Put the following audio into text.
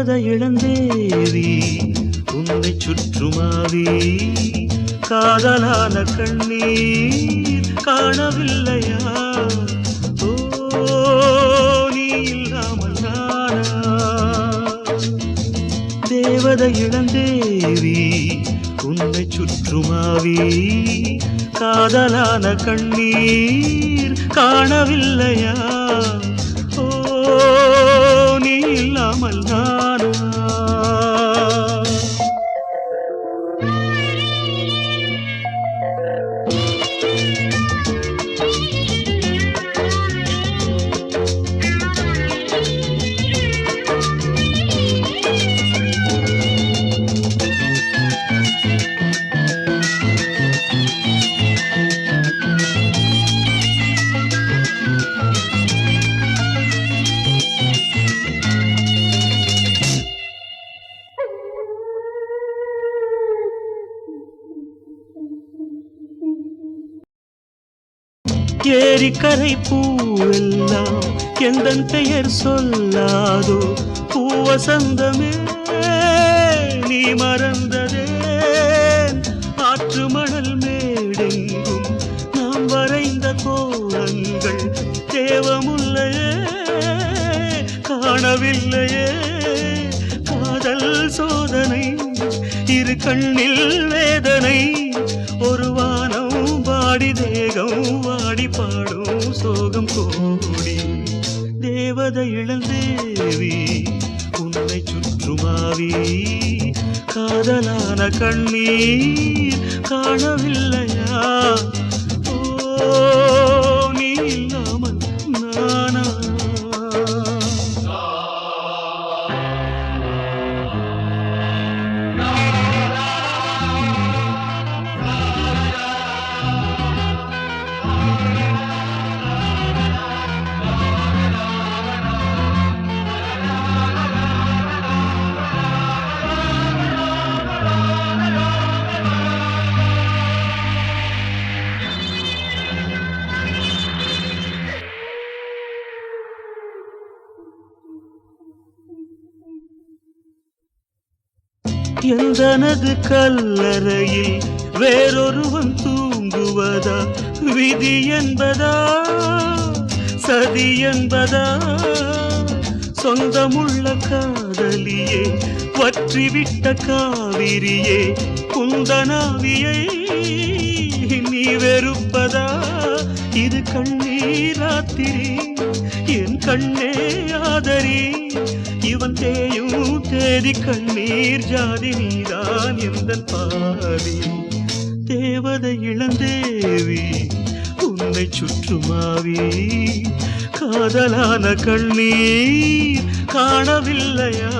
தேவதை இளந்தேவி உன்னை சுற்றுமாவி காதலான கண்ணீர் காணவில்லையா? ஓ நீ இல்லாமல் நானா? தேவதை இளந்தேவி உன்னை சுற்றுமாவி காதலான கண்ணீர் காணவில்லையா? ஓ நீ இல்லாமல் நானா? ஏரிக்கரை பூவெல்லாம் எந்தன் பெயர் சொல்லாதோ? பூவசந்தமே நீ மறந்ததே? ஆற்று மணல் மேடெங்கும் நாம் வரைந்த கோலங்கள் தேவமுல்லையே காணவில்லையே? காதல் சோதனை இரு கண்ணில் வேதனை ஒரு வானம் வாடி தேகம் வாடி பாடும் சோகம் கோடி. தேவதை இளந்தேவி உன்னை சுற்றுமாவி காதலான கண்ணீர் காணவில்லையா? ஓ நீ இல்லாமல் நானா? எந்தனது கல்லறையில் வேறொருவன் தூங்குவதா? விதி என்பதா சதி என்பதா? சொந்தமுள்ள காதலியே வற்றிவிட்ட காவிரியே குந்தனாவியை நீ வெறுப்பதா? இது கண்ணீர் ராத்திரி என் கண்ணே ஆதரி. இவன் தேயும் தேதி கண்ணீர் ஜாதி நீதான் எந்தன் பாதி. தேவதை இளந்தேவி உன்னை சுற்றுமாவி காதலான கண்ணீர் காணவில்லையா?